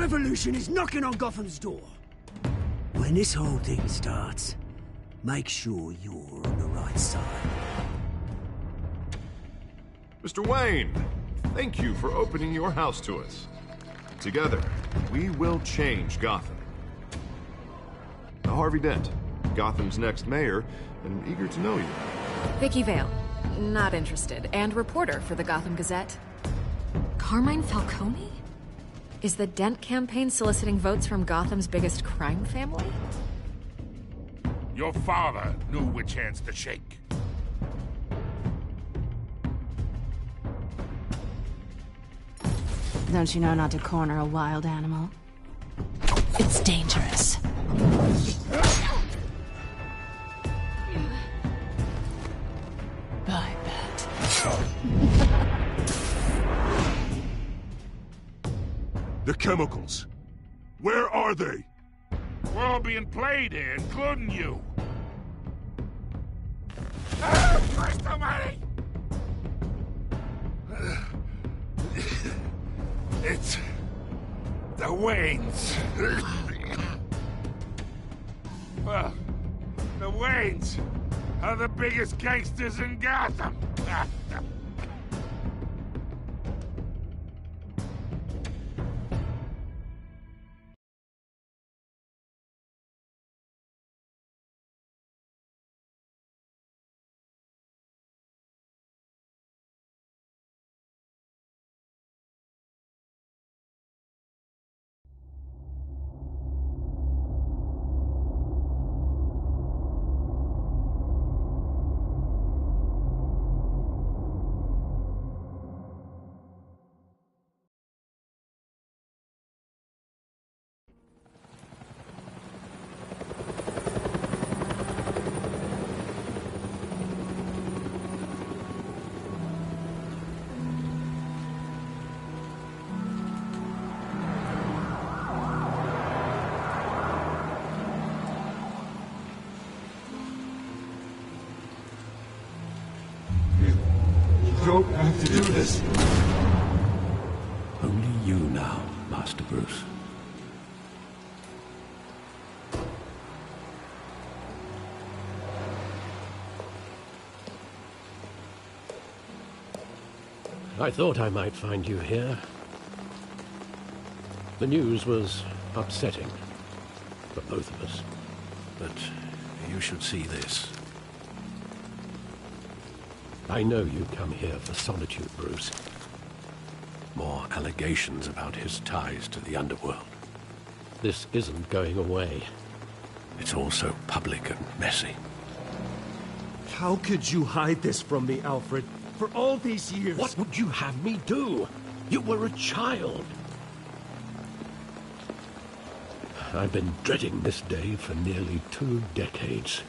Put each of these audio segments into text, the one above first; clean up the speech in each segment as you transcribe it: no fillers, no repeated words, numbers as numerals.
revolution is knocking on Gotham's door. When this whole thing starts, make sure you're on the right side. Mr. Wayne, thank you for opening your house to us. Together, we will change Gotham. Harvey Dent, Gotham's next mayor, and eager to know you. Vicky Vale, not interested, and reporter for the Gotham Gazette. Carmine Falcone? Is the Dent campaign soliciting votes from Gotham's biggest crime family? Your father knew which hands to shake. Don't you know not to corner a wild animal? It's dangerous. I bet. The chemicals. Where are they? We're all being played here, including you. Christ almighty! It's the Waynes. Well, the Waynes are the biggest gangsters in Gotham. Don't have to do this. Only you now, Master Bruce. I thought I might find you here. The news was upsetting for both of us. But you should see this. I know you come here for solitude, Bruce. More allegations about his ties to the underworld. This isn't going away. It's all so public and messy. How could you hide this from me, Alfred? For all these years... What would you have me do? You were a child. I've been dreading this day for nearly 2 decades.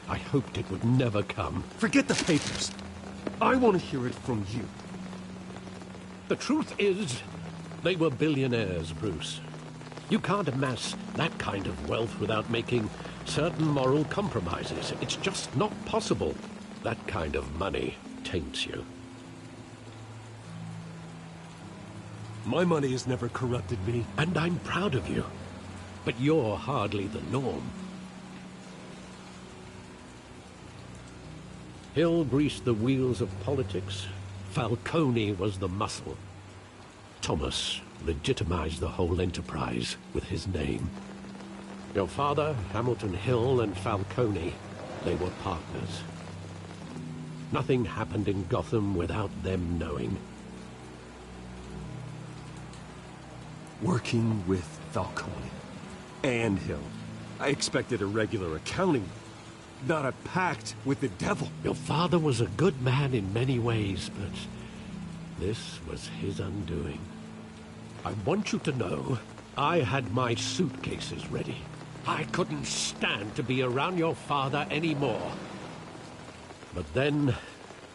I hoped it would never come. Forget the papers. I want to hear it from you. The truth is, they were billionaires, Bruce. You can't amass that kind of wealth without making certain moral compromises. It's just not possible. That kind of money taints you. My money has never corrupted me. And I'm proud of you. But you're hardly the norm. Hill greased the wheels of politics. Falcone was the muscle. Thomas legitimized the whole enterprise with his name. Your father, Hamilton Hill, and Falcone, they were partners. Nothing happened in Gotham without them knowing. Working with Falcone and Hill. I expected a regular accounting, not a pact with the devil. Your father was a good man in many ways, but this was his undoing. I want you to know, I had my suitcases ready. I couldn't stand to be around your father anymore. But then,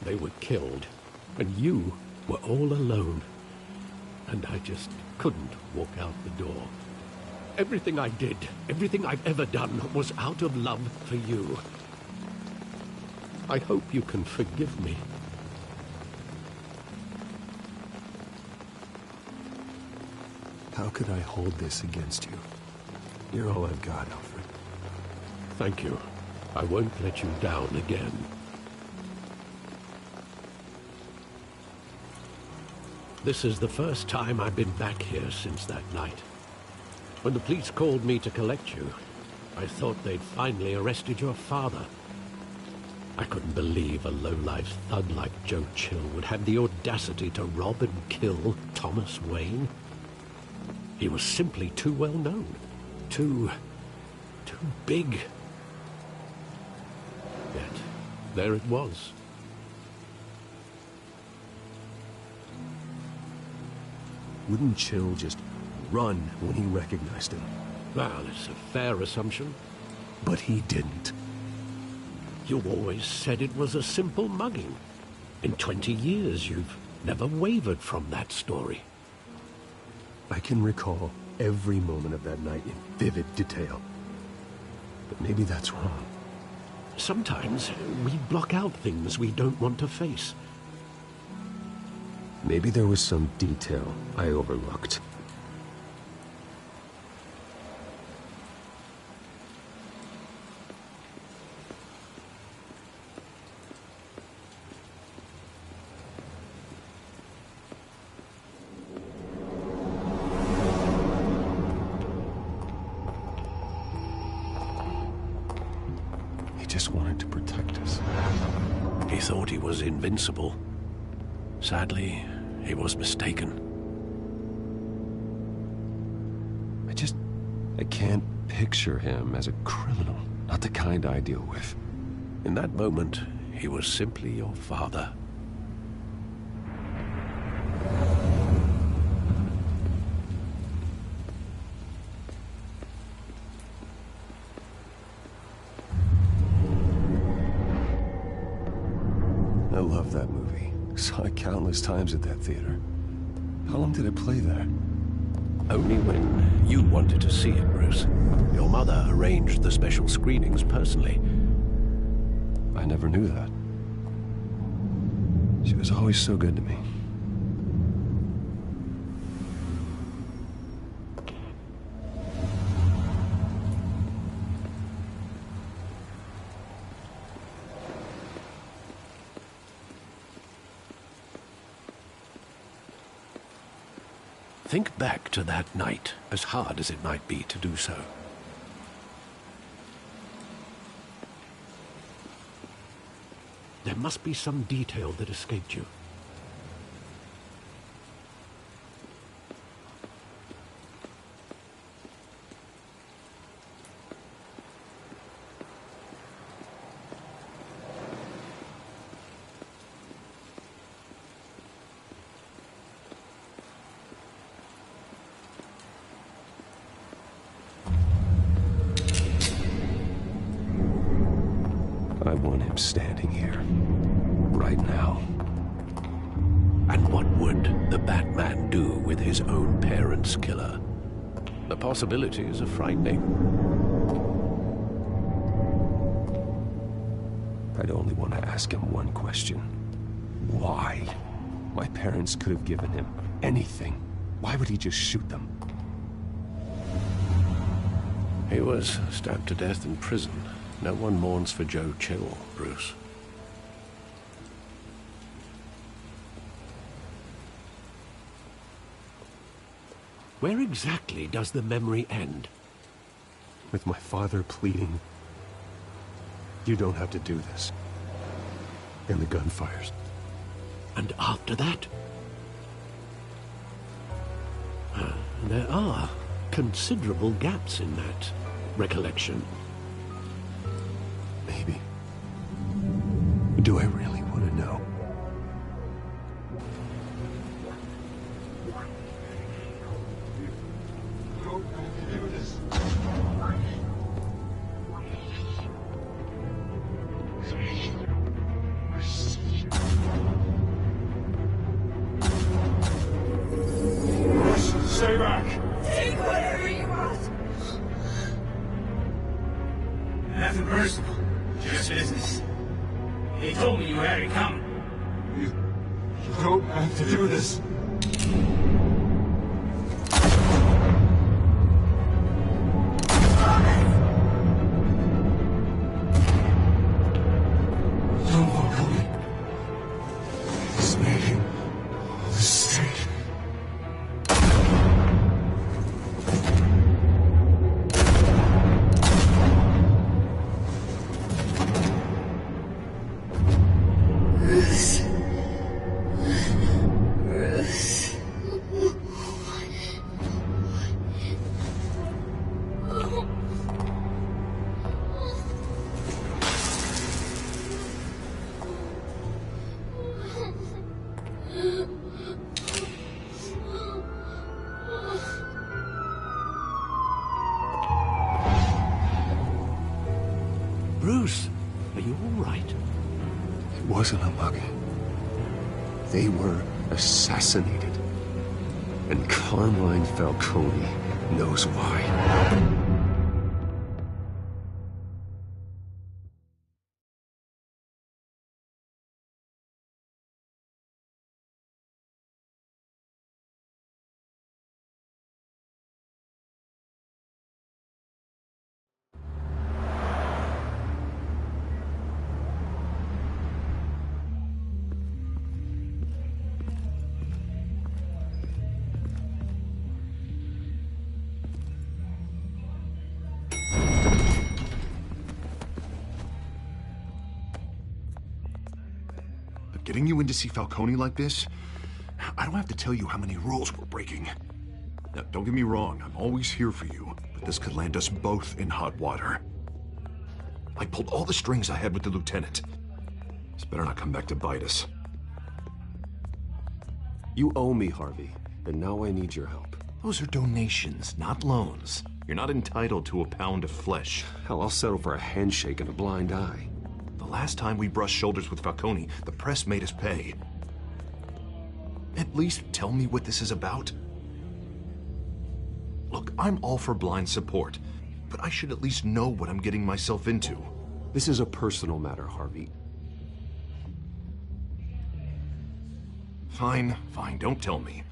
they were killed, and you were all alone. And I just couldn't walk out the door. Everything I did, everything I've ever done, was out of love for you. I hope you can forgive me. How could I hold this against you? You're all I've got, Alfred. Thank you. I won't let you down again. This is the first time I've been back here since that night. When the police called me to collect you, I thought they'd finally arrested your father. I couldn't believe a low-life thug like Joe Chill would have the audacity to rob and kill Thomas Wayne. He was simply too well known. Too big. Yet, there it was. Wouldn't Chill just run when he recognized him? Well, it's a fair assumption. But he didn't. You always said it was a simple mugging. In 20 years, you've never wavered from that story. I can recall every moment of that night in vivid detail. But maybe that's wrong. Sometimes we block out things we don't want to face. Maybe there was some detail I overlooked. He just wanted to protect us. He thought he was invincible. Sadly, he was mistaken. I can't picture him as a criminal. Not the kind I deal with. In that moment, he was simply your father. I love that movie. Saw it countless times at that theater. How long did it play there? Only when you wanted to see it, Bruce. Your mother arranged the special screenings personally. I never knew that. She was always so good to me. Think back to that night, as hard as it might be to do so. There must be some detail that escaped you. I want him standing here. Right now. And what would the Batman do with his own parents' killer? The possibilities are frightening. I'd only want to ask him one question. Why? My parents could have given him anything. Why would he just shoot them? He was stabbed to death in prison. No one mourns for Joe Chill, Bruce. Where exactly does the memory end? With my father pleading, "You don't have to do this." And the gun fires. And after that? There are considerable gaps in that recollection. Maybe. Do I really want to know? Stay back! Take whatever you want. Nothing personal. Just business. They told me you had it coming. You don't have to do this. wasn't a mug. They were assassinated. And Carmine Falcone knows why. Getting you in to see Falcone like this, I don't have to tell you how many rules we're breaking. Now, don't get me wrong, I'm always here for you, but this could land us both in hot water. I pulled all the strings I had with the lieutenant. This better not come back to bite us. You owe me, Harvey, and now I need your help. Those are donations, not loans. You're not entitled to a pound of flesh. Hell, I'll settle for a handshake and a blind eye. The last time we brushed shoulders with Falcone, the press made us pay. At least tell me what this is about. Look, I'm all for blind support, but I should at least know what I'm getting myself into. This is a personal matter, Harvey. Fine, don't tell me.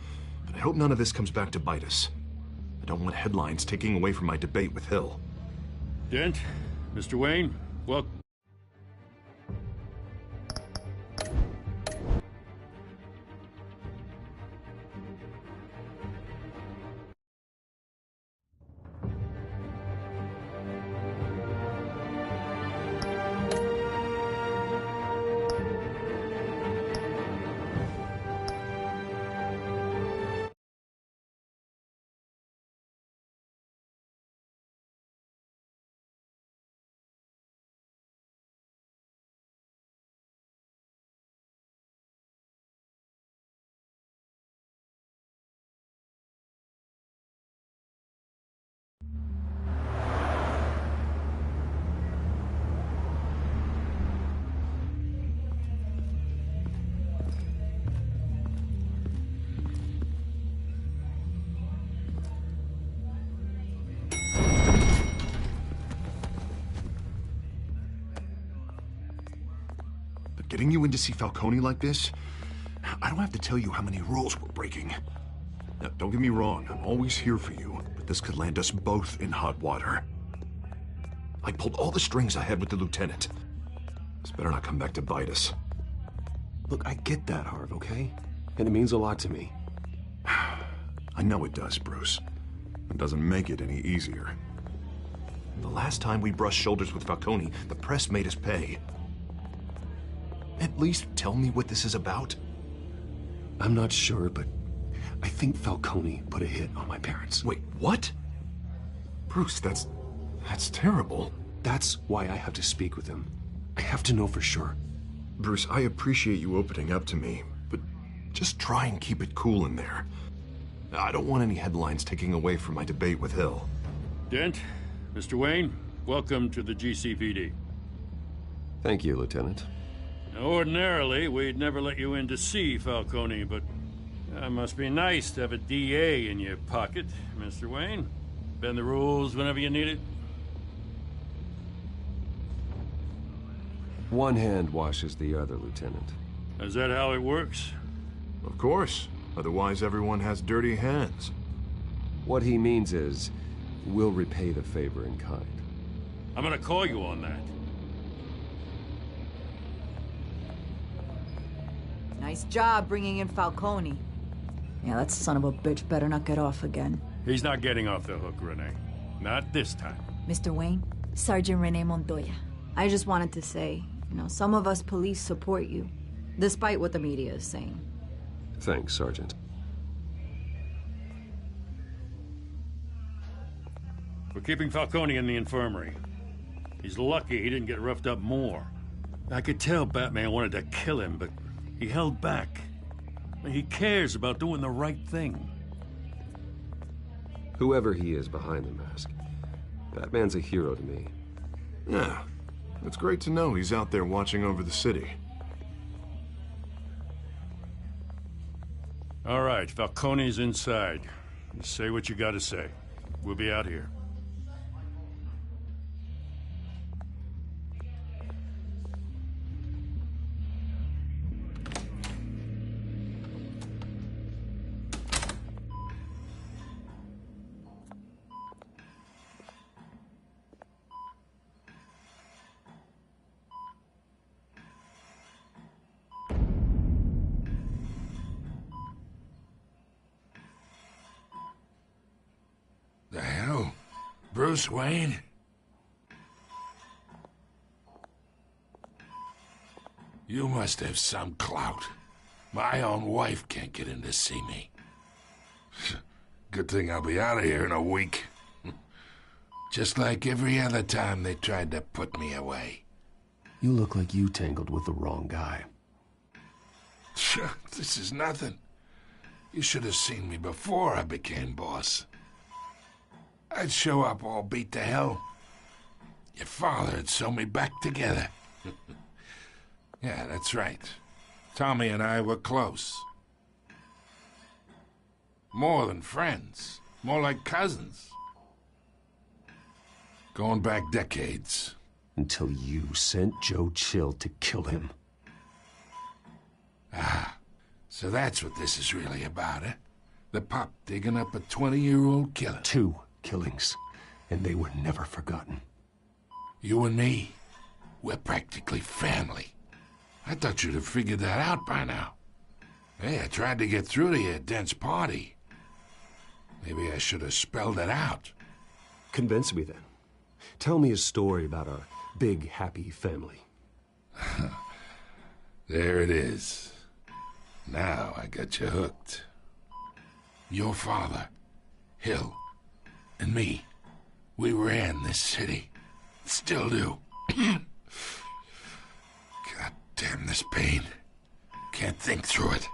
But I hope none of this comes back to bite us. I don't want headlines taking away from my debate with Hill. Dent, Mr. Wayne, well... Getting you in to see Falcone like this, I don't have to tell you how many rules we're breaking. Now, don't get me wrong, I'm always here for you, but this could land us both in hot water. I pulled all the strings I had with the lieutenant. This better not come back to bite us. Look, I get that, Harv, okay? And it means a lot to me. I know it does, Bruce. It doesn't make it any easier. The last time we brushed shoulders with Falcone, the press made us pay. At least tell me what this is about. I'm not sure, but I think Falcone put a hit on my parents. Wait, what? Bruce, that's terrible. That's why I have to speak with him. I have to know for sure. Bruce, I appreciate you opening up to me, but just try and keep it cool in there. I don't want any headlines taking away from my debate with Hill. Dent, Mr. Wayne, welcome to the GCPD. Thank you, Lieutenant. Now, ordinarily, we'd never let you in to see Falcone, but it must be nice to have a DA in your pocket, Mr. Wayne. Bend the rules whenever you need it. One hand washes the other, Lieutenant. Is that how it works? Of course. Otherwise, everyone has dirty hands. What he means is, we'll repay the favor in kind. I'm gonna call you on that. Nice job bringing in Falcone. Yeah, that son of a bitch better not get off again. He's not getting off the hook, Renee. Not this time. Mr. Wayne, Sergeant Renee Montoya. I just wanted to say, some of us police support you, despite what the media is saying. Thanks, Sergeant. We're keeping Falcone in the infirmary. He's lucky he didn't get roughed up more. I could tell Batman wanted to kill him, but he held back. He cares about doing the right thing. Whoever he is behind the mask, Batman's a hero to me. Yeah, it's great to know he's out there watching over the city. All right, Falcone's inside. Say what you gotta say. We'll be out here. The hell? Bruce Wayne? You must have some clout. My own wife can't get in to see me. Good thing I'll be out of here in a week. Just like every other time they tried to put me away. You look like you tangled with the wrong guy. This is nothing. You should have seen me before I became boss. I'd show up all beat to hell. Your father'd sew me back together. Yeah, that's right. Tommy and I were close. More than friends. More like cousins. Going back decades. Until you sent Joe Chill to kill him. Ah, so that's what this is really about, eh? The pup digging up a 20-year-old killer. 2 killings, and they were never forgotten. You and me, we're practically family. I thought you'd have figured that out by now. Hey, I tried to get through to your dense party. Maybe I should have spelled it out. Convince me then. Tell me a story about our big, happy family. There it is. Now I got you hooked. Your father, Hill, and me, we ran this city. Still do. God damn this pain. Can't think through it.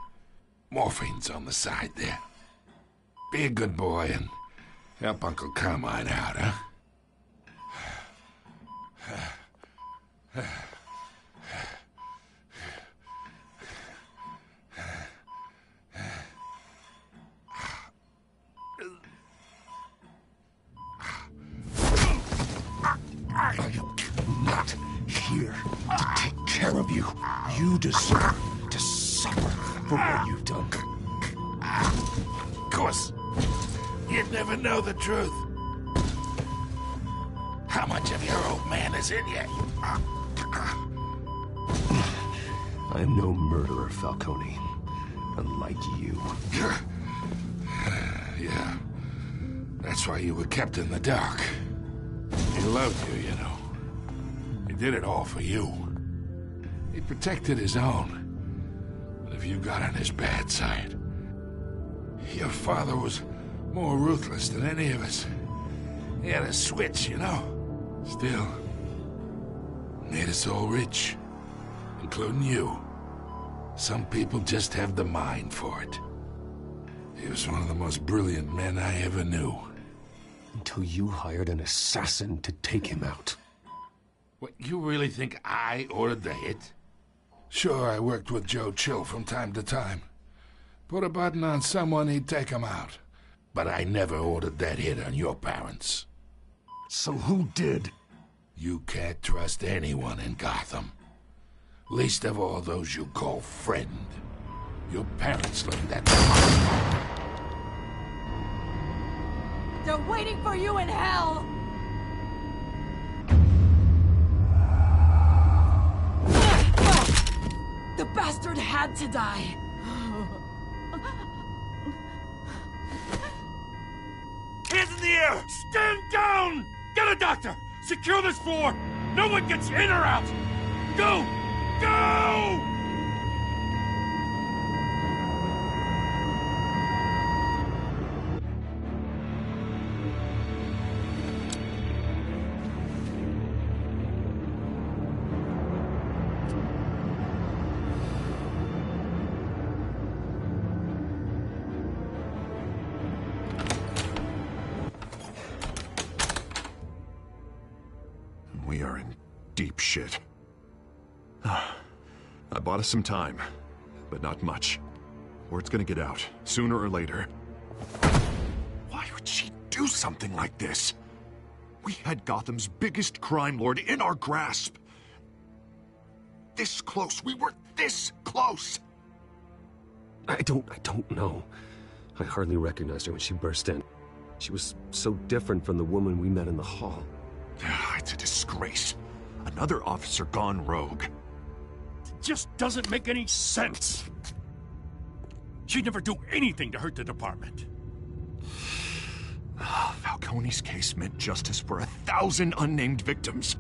Morphine's on the side there. Be a good boy and help Uncle Carmine out, huh? I am not here to take care of you. You deserve to suffer for what you've done. Of course, you'd never know the truth. How much of your old man is in you? I am no murderer, Falcone. Unlike you. Yeah. That's why you were kept in the dark. He loved you, you know. He did it all for you. He protected his own. But if you got on his bad side, your father was more ruthless than any of us. He had a switch, you know. Still, made us all rich, including you. Some people just have the mind for it. He was one of the most brilliant men I ever knew. Until you hired an assassin to take him out. What, you really think I ordered the hit? Sure, I worked with Joe Chill from time to time. Put a button on someone, he'd take him out. But I never ordered that hit on your parents. So who did? You can't trust anyone in Gotham. Least of all those you call friend. Your parents learned that. They're waiting for you in hell! The bastard had to die! Hands in the air! Stand down! Get a doctor! Secure this floor! No one gets in or out! Go! Go! We are in deep shit. I bought us some time, but not much. or it's gonna get out, sooner or later. Why would she do something like this? We had Gotham's biggest crime lord in our grasp. This close. We were this close. I don't know. I hardly recognized her when she burst in. She was so different from the woman we met in the hall. It's a disgrace. Another officer gone rogue. It just doesn't make any sense. She'd never do anything to hurt the department. Falcone's case meant justice for 1,000 unnamed victims.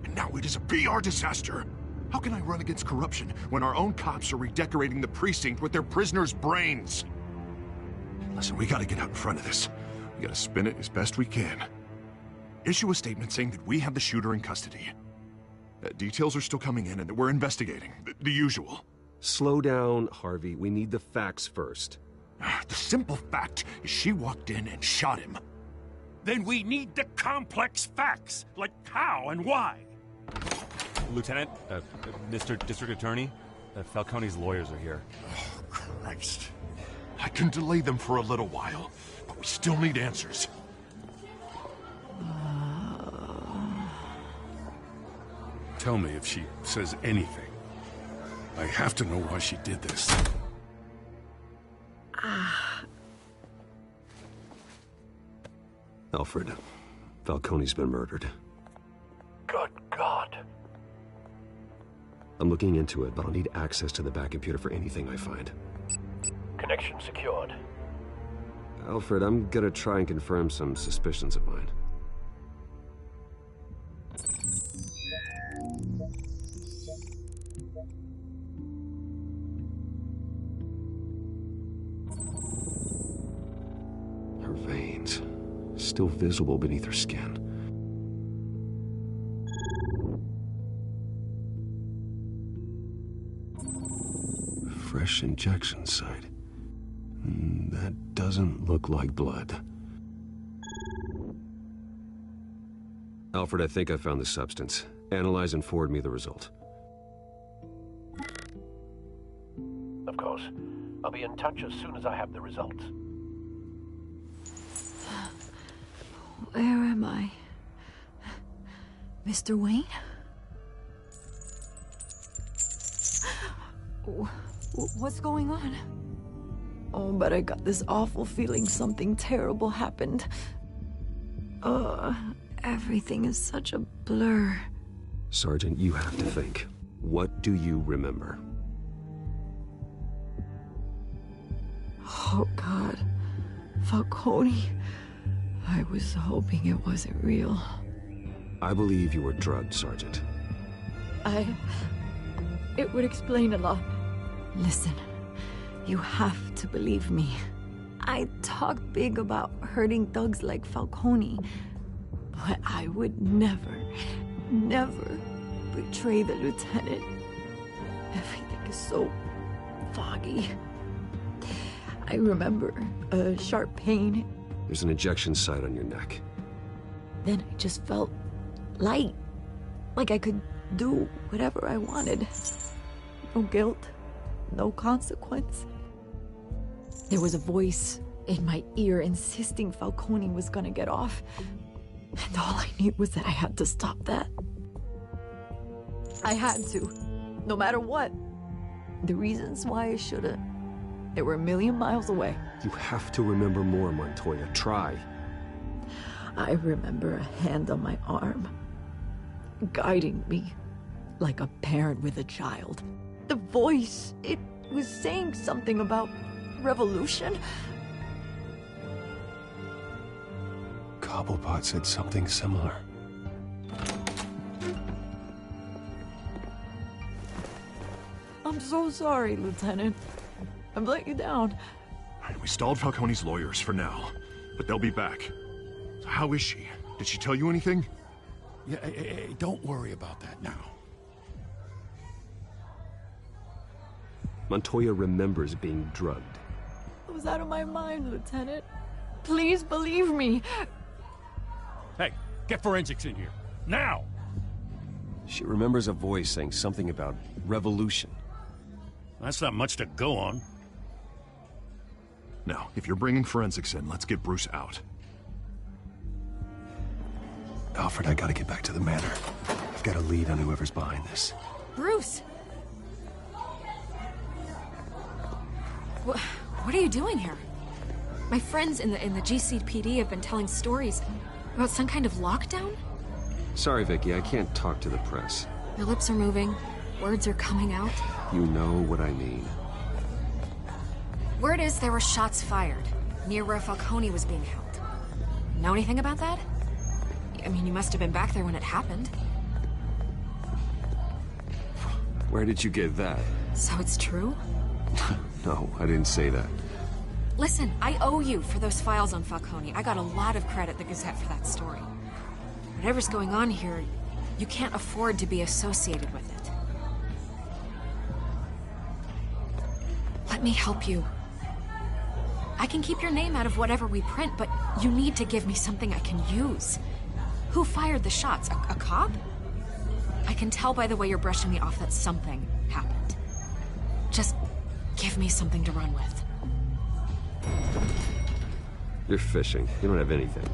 And now it is a PR disaster. How can I run against corruption when our own cops are redecorating the precinct with their prisoners' brains? Listen, we gotta get out in front of this. We gotta spin it as best we can. Issue a statement saying that we have the shooter in custody. Details are still coming in and that we're investigating. The usual. Slow down, Harvey. We need the facts first. The simple fact is she walked in and shot him. Then we need the complex facts, like how and why. Lieutenant, Mr. District Attorney, Falcone's lawyers are here. Oh, Christ. I can delay them for a little while, but we still need answers. Tell me if she says anything. I have to know why she did this. Alfred, Falcone's been murdered. Good God. I'm looking into it, but I'll need access to the back computer for anything I find. Connection secured. Alfred, I'm gonna try and confirm some suspicions of mine. Her veins, still visible beneath her skin. Fresh injection site. That doesn't look like blood. Alfred, I think I found the substance. Analyze and forward me the result. Of course. I'll be in touch as soon as I have the results. Where am I? Mr. Wayne? What's going on? Oh, but I got this awful feeling something terrible happened. Everything is such a blur. Sergeant, you have to think. What do you remember? Oh, God. Falcone. I was hoping it wasn't real. I believe you were drugged, Sergeant. It would explain a lot. Listen, you have to believe me. I talk big about hurting thugs like Falcone, but I would never betray the lieutenant. Everything is so foggy. I remember a sharp pain. There's an injection site on your neck. Then I just felt light, like I could do whatever I wanted. No guilt, no consequence. There was a voice in my ear insisting Falcone was gonna get off. And all I knew was that I had to stop that. I had to, no matter what. The reasons why I should've, they were a million miles away. You have to remember more, Montoya. Try. I remember a hand on my arm, guiding me like a parent with a child. The voice, it was saying something about revolution. Cobblepot said something similar. I'm so sorry, Lieutenant. I've let you down. We stalled Falcone's lawyers for now, but they'll be back. So how is she? Did she tell you anything? Yeah, hey, don't worry about that now. Montoya remembers being drugged. I was out of my mind, Lieutenant. Please believe me. Hey, get forensics in here. Now! She remembers a voice saying something about revolution. That's not much to go on. Now, if you're bringing forensics in, let's get Bruce out. Alfred, I gotta get back to the manor. I've got a lead on whoever's behind this. Bruce! What are you doing here? My friends in the GCPD have been telling stories about some kind of lockdown? Sorry, Vicky, I can't talk to the press. Your lips are moving, words are coming out. You know what I mean. Word is there were shots fired near where Falcone was being held. Know anything about that? I mean, you must have been back there when it happened. Where did you get that? So it's true? No, I didn't say that. Listen, I owe you for those files on Falcone. I got a lot of credit at the Gazette for that story. Whatever's going on here, you can't afford to be associated with it. Let me help you. I can keep your name out of whatever we print, but you need to give me something I can use. Who fired the shots? A cop? I can tell by the way you're brushing me off that something happened. Just give me something to run with. You're fishing. You don't have anything.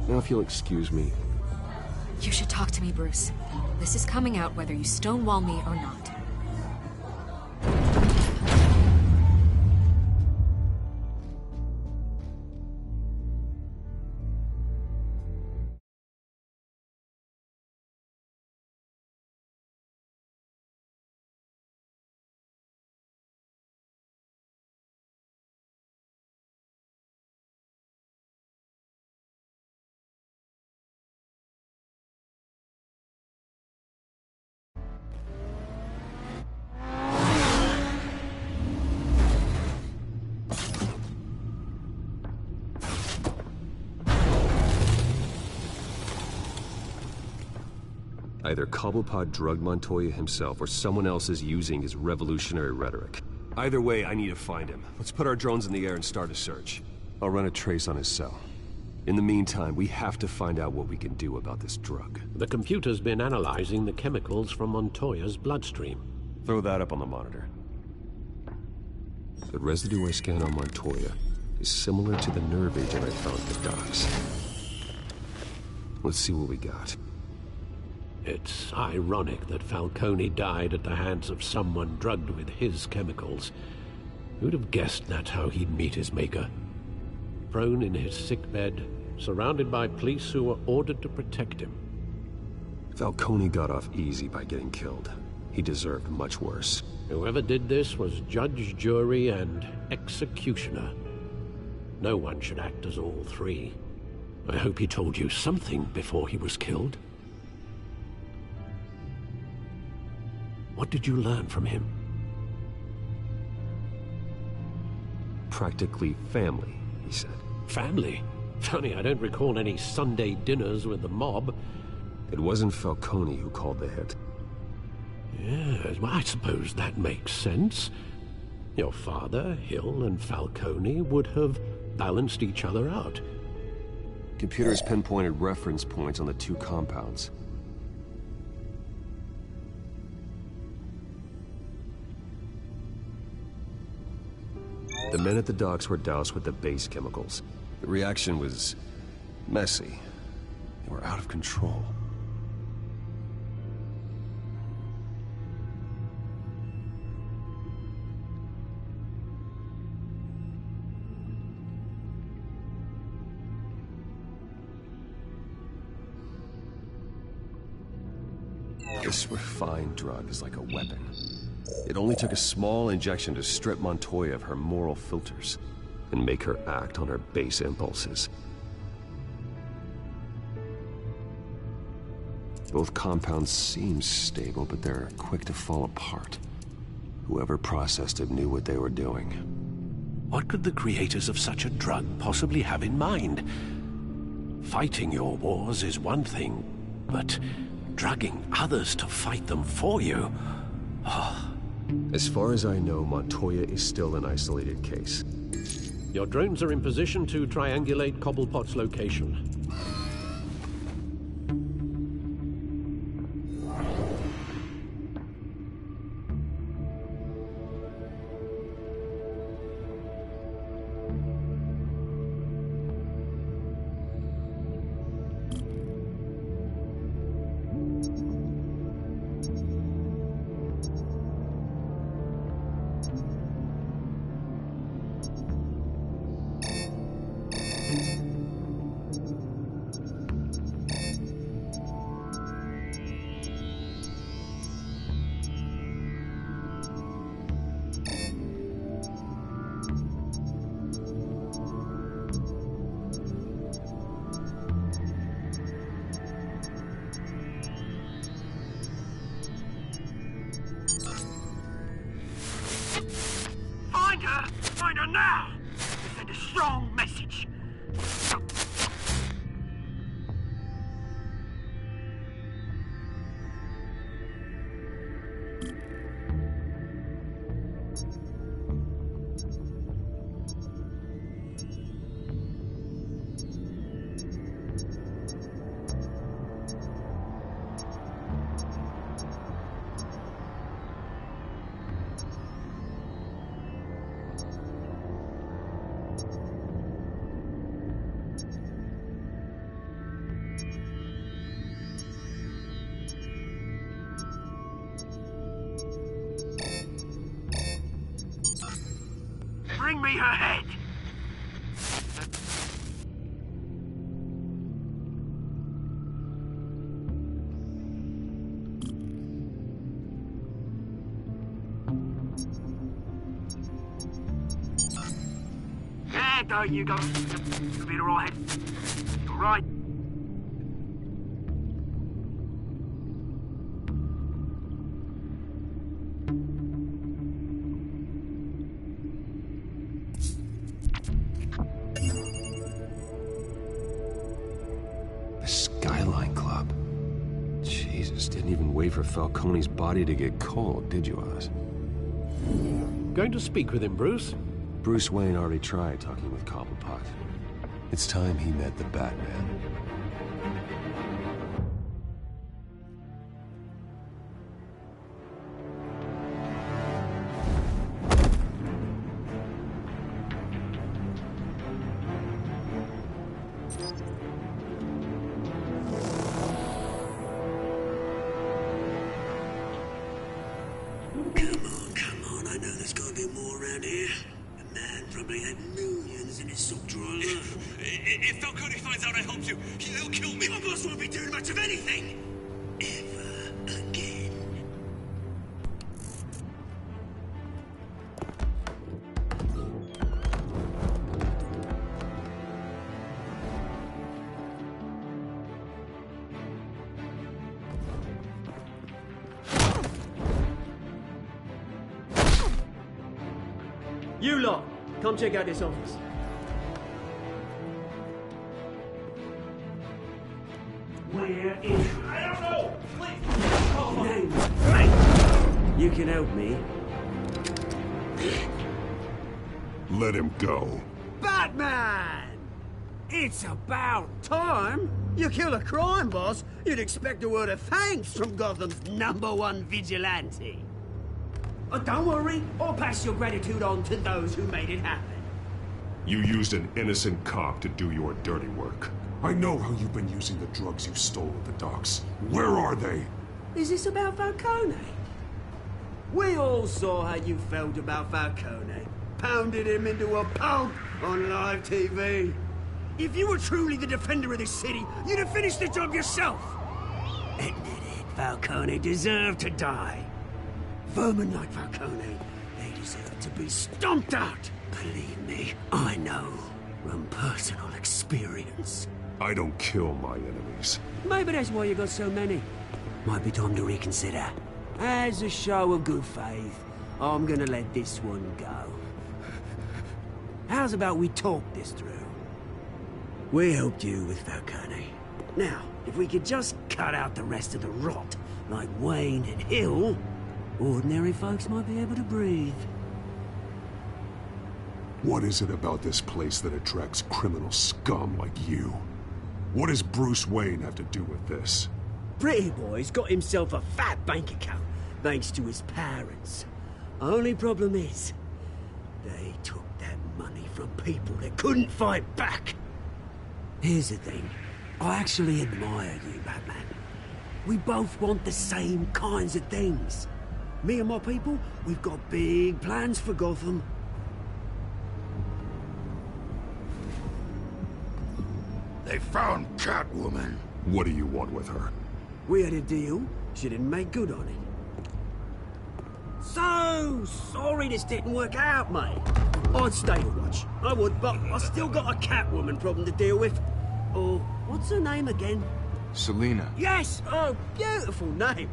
Now, if you'll excuse me. You should talk to me, Bruce. This is coming out whether you stonewall me or not. Either Cobblepot drugged Montoya himself, or someone else is using his revolutionary rhetoric. Either way, I need to find him. Let's put our drones in the air and start a search. I'll run a trace on his cell. In the meantime, we have to find out what we can do about this drug. The computer's been analyzing the chemicals from Montoya's bloodstream. Throw that up on the monitor. The residue I scanned on Montoya is similar to the nerve agent I found at the docks. Let's see what we got. It's ironic that Falcone died at the hands of someone drugged with his chemicals. Who'd have guessed that's how he'd meet his maker? Prone in his sickbed, surrounded by police who were ordered to protect him. Falcone got off easy by getting killed. He deserved much worse. Whoever did this was judge, jury, and executioner. No one should act as all three. I hope he told you something before he was killed. What did you learn from him? Practically family, he said. Family? Funny, I don't recall any Sunday dinners with the mob. It wasn't Falcone who called the hit. Yes, well, I suppose that makes sense. Your father, Hill, and Falcone would have balanced each other out. Computers pinpointed reference points on the two compounds. The men at the docks were doused with the base chemicals. The reaction was messy. They were out of control. This refined drug is like a weapon. It only took a small injection to strip Montoya of her moral filters and make her act on her base impulses. Both compounds seem stable, but they're quick to fall apart. Whoever processed it knew what they were doing. What could the creators of such a drug possibly have in mind? Fighting your wars is one thing, but drugging others to fight them for you? Oh. As far as I know, Montoya is still an isolated case. Your drones are in position to triangulate Cobblepot's location. find her now to send a strong message. Bring me her head! Yeah, don't you go. You'll be alright. Alright. Didn't even wait for Falcone's body to get cold, did you, Oz? Going to speak with him, Bruce? Bruce Wayne already tried talking with Cobblepot. It's time he met the Batman. If Falcone finds out I helped you, he'll kill me. Your boss won't be doing much of anything. Ever again. You lot, come check out this office. Where is... I don't know! Please! Name. You can help me. Let him go. Batman! It's about time. You kill a crime boss, you'd expect a word of thanks from Gotham's #1 vigilante. Oh, don't worry, I'll pass your gratitude on to those who made it happen. You used an innocent cop to do your dirty work. I know how you've been using the drugs you stole at the docks. Where are they? Is this about Falcone? We all saw how you felt about Falcone. Pounded him into a pulp on live TV. If you were truly the defender of this city, you'd have finished the job yourself. Admit it, Falcone deserved to die. Vermin like Falcone, they deserve to be stomped out. Believe me, I know from personal experience. I don't kill my enemies. Maybe that's why you got so many. Might be time to reconsider. As a show of good faith, I'm gonna let this one go. How's about we talk this through? We helped you with Falcone. Now, if we could just cut out the rest of the rot, like Wayne and Hill, ordinary folks might be able to breathe. What is it about this place that attracts criminal scum like you? What does Bruce Wayne have to do with this? Pretty Boy's got himself a fat bank account, thanks to his parents. Only problem is, they took that money from people that couldn't fight back. Here's the thing. I actually admire you, Batman. We both want the same kinds of things. Me and my people, we've got big plans for Gotham. They found Catwoman. What do you want with her? We had a deal. She didn't make good on it. So sorry this didn't work out, mate. I'd stay to watch. I would, but I still got a Catwoman problem to deal with. Oh, what's her name again? Selina. Yes! Oh, beautiful name.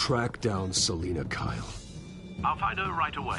track down Selina Kyle. I'll find her right away.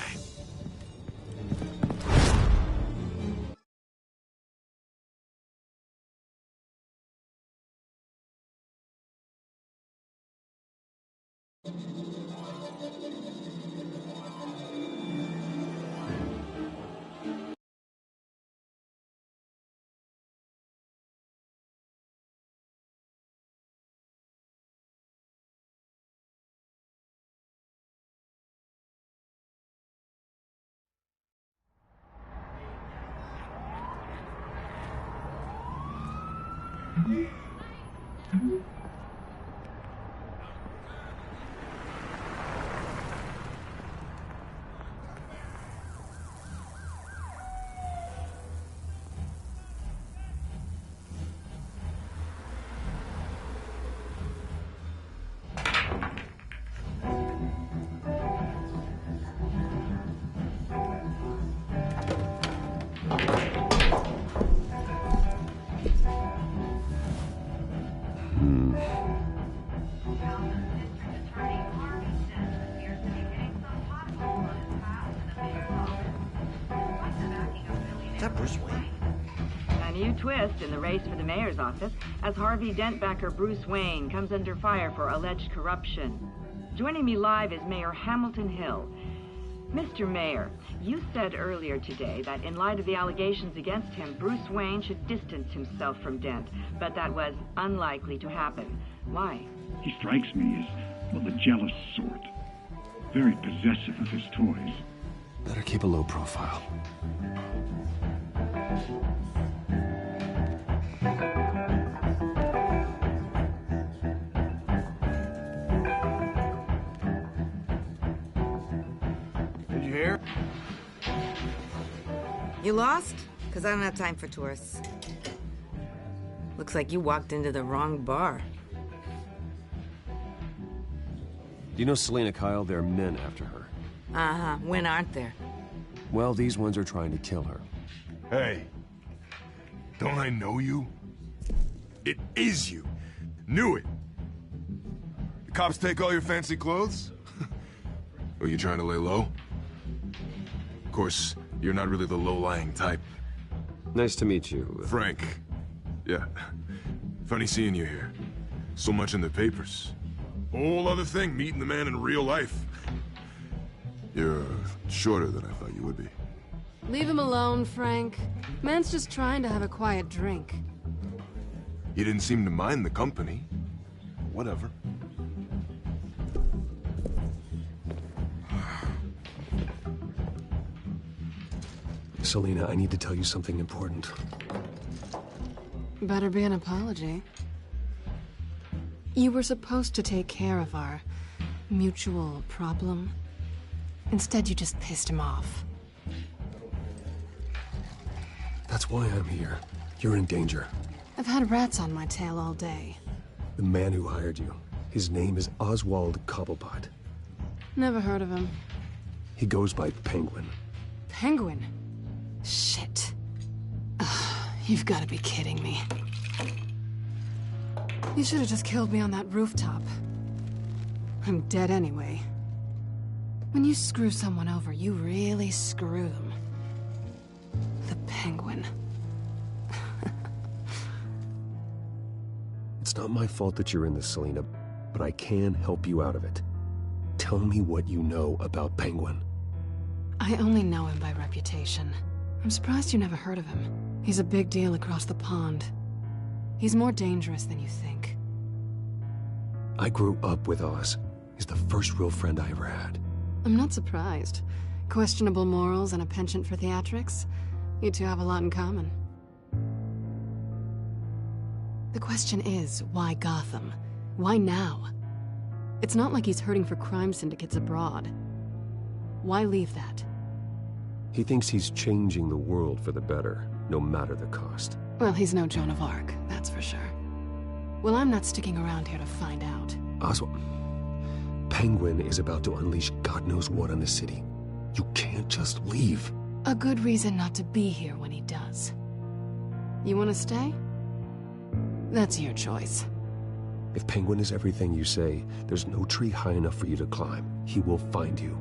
A new twist in the race for the mayor's office as Harvey Dent backer Bruce Wayne comes under fire for alleged corruption. Joining me live is Mayor Hamilton Hill. Mr. Mayor, you said earlier today that in light of the allegations against him, Bruce Wayne should distance himself from Dent, but that was unlikely to happen. Why? He strikes me as, well, the jealous sort. Very possessive of his toys. Better keep a low profile. Did you hear? You lost? Because I don't have time for tourists. Looks like you walked into the wrong bar. Do you know Selina Kyle? There are men after her. Uh-huh. When aren't there? Well, these ones are trying to kill her. Hey, don't I know you? It is you. Knew it. The cops take all your fancy clothes? Are you trying to lay low? Of course, you're not really the low-lying type. Nice to meet you. Frank. Yeah. Funny seeing you here. So much in the papers. Whole other thing, meeting the man in real life. You're shorter than I thought you would be. Leave him alone, Frank. Man's just trying to have a quiet drink. He didn't seem to mind the company. Whatever. Selina, I need to tell you something important. Better be an apology. You were supposed to take care of our mutual problem. Instead, you just pissed him off. That's why I'm here. You're in danger. I've had rats on my tail all day. The man who hired you, his name is Oswald Cobblepot. Never heard of him. He goes by Penguin. Penguin? Shit. Ugh, you've got to be kidding me. You should have just killed me on that rooftop. I'm dead anyway. When you screw someone over, you really screw them. The Penguin. It's not my fault that you're in this, Selina, but I can help you out of it. Tell me what you know about Penguin. I only know him by reputation. I'm surprised you never heard of him. He's a big deal across the pond. He's more dangerous than you think. I grew up with Oz. He's the first real friend I ever had. I'm not surprised. Questionable morals and a penchant for theatrics. You two have a lot in common. The question is, why Gotham? Why now? It's not like he's hurting for crime syndicates abroad. Why leave that? He thinks he's changing the world for the better, no matter the cost. Well, he's no Joan of Arc, that's for sure. Well, I'm not sticking around here to find out. Oswald, Penguin is about to unleash God knows what on the city. You can't just leave. A good reason not to be here when he does. You want to stay? That's your choice. If Penguin is everything you say, there's no tree high enough for you to climb. He will find you.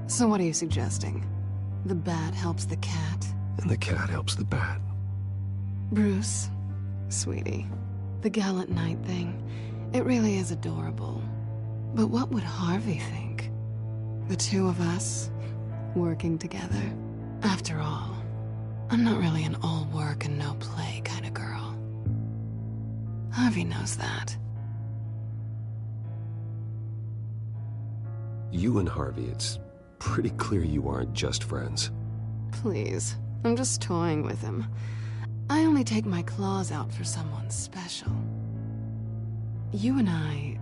So what are you suggesting? The bat helps the cat? And the cat helps the bat. Bruce, sweetie, the gallant knight thing, it really is adorable. But what would Harvey think? The two of us, working together? After all, I'm not really an all work and no play kind of girl. Harvey knows that. You and Harvey, it's pretty clear you aren't just friends. Please, I'm just toying with him. I only take my claws out for someone special. You and I...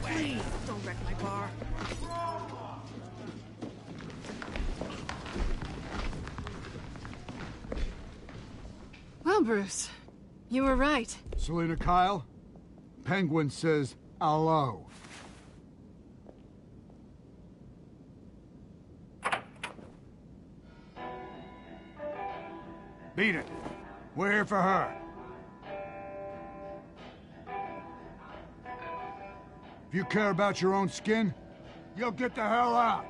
Please, don't wreck my bar. Well, Bruce, you were right. Selina Kyle, Penguin says hello. Beat it. We're here for her. If you care about your own skin, you'll get the hell out.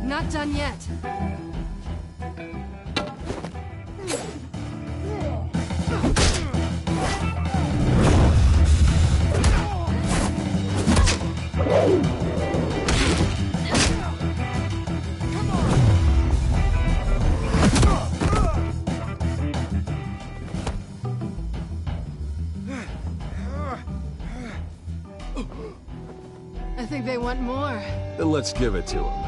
Not done yet. I think they want more. Then let's give it to him.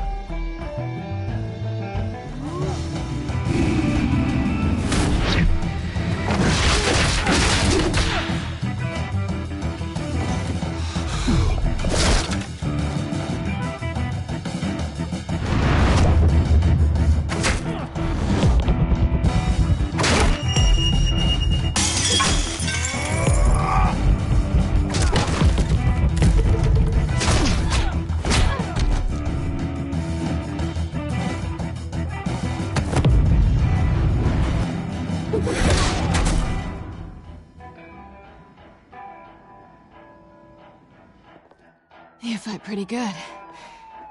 You fight pretty good.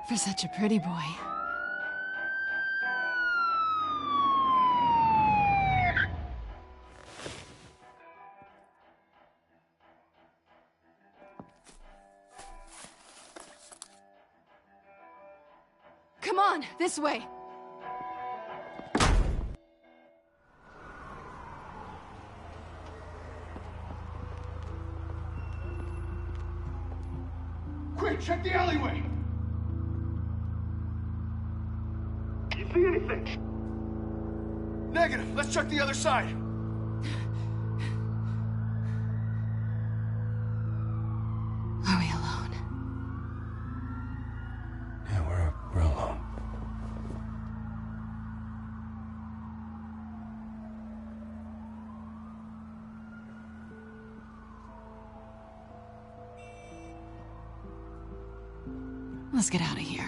For such a pretty boy. Come on, this way. Quick, check the alleyway! You see anything? Negative. Let's check the other side. Are we alone? Yeah, we're alone. Let's get out of here.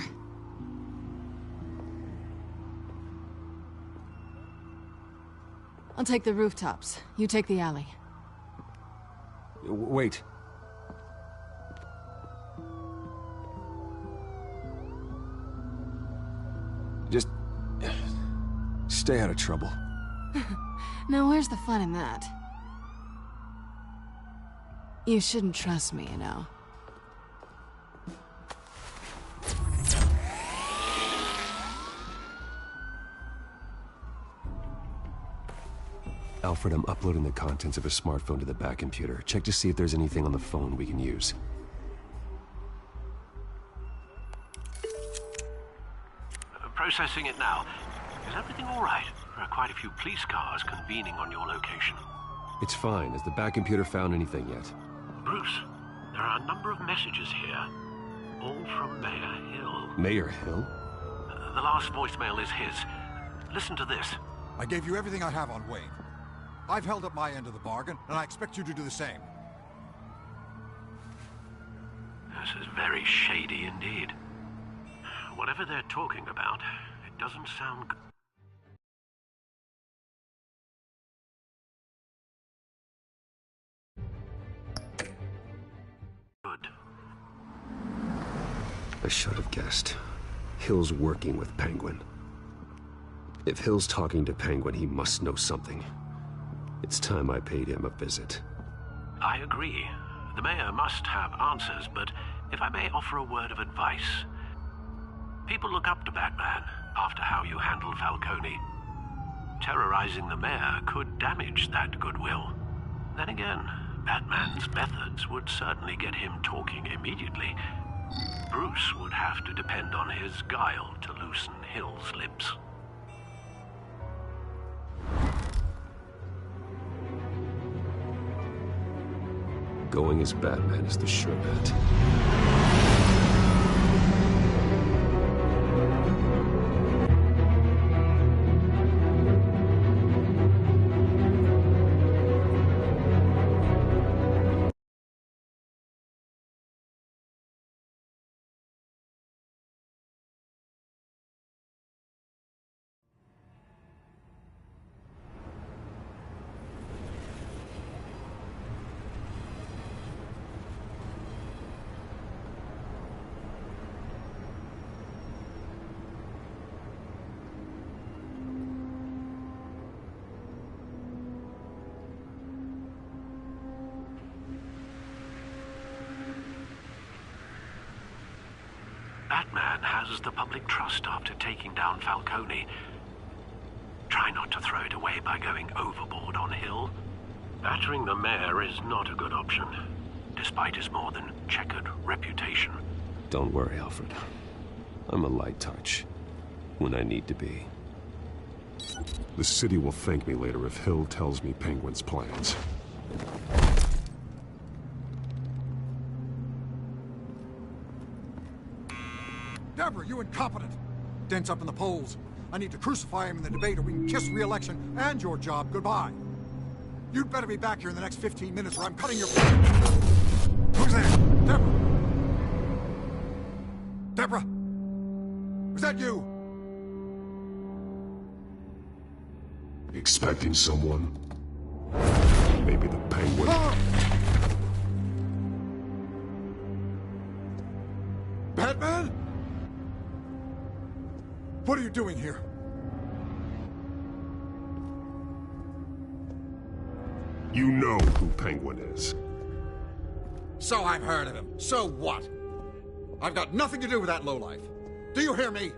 I'll take the rooftops. You take the alley. Wait. Just... stay out of trouble. Now where's the fun in that? You shouldn't trust me, you know. Alfred, I'm uploading the contents of a smartphone to the back computer. Check to see if there's anything on the phone we can use. Processing it now. Is everything all right? There are quite a few police cars convening on your location. It's fine. Has the back computer found anything yet? Bruce, there are a number of messages here. All from Mayor Hill. Mayor Hill? The last voicemail is his. Listen to this. I gave you everything I have on Wayne. I've held up my end of the bargain, and I expect you to do the same. This is very shady indeed. Whatever they're talking about, it doesn't sound good. I should have guessed. Hill's working with Penguin. If Hill's talking to Penguin, he must know something. It's time I paid him a visit. I agree. The mayor must have answers, but if I may offer a word of advice. People look up to Batman after how you handled Falcone. Terrorizing the mayor could damage that goodwill. Then again, Batman's methods would certainly get him talking immediately. Bruce would have to depend on his guile to loosen Hill's lips. Going as Batman is the sure bet. Batman has the public trust after taking down Falcone. Try not to throw it away by going overboard on Hill. Battering the mayor is not a good option, despite his more than checkered reputation. Don't worry, Alfred. I'm a light touch, when I need to be. The city will thank me later if Hill tells me Penguin's plans. Deborah, you incompetent! Dent's up in the polls. I need to crucify him in the debate or we can kiss re-election and your job goodbye. You'd better be back here in the next 15 minutes or I'm cutting your... Who's there? Deborah! Deborah! Was that you? Expecting someone? Maybe the Penguin? Ah! Batman? What are you doing here? You know who Penguin is. So I've heard of him. So what? I've got nothing to do with that lowlife. Do you hear me?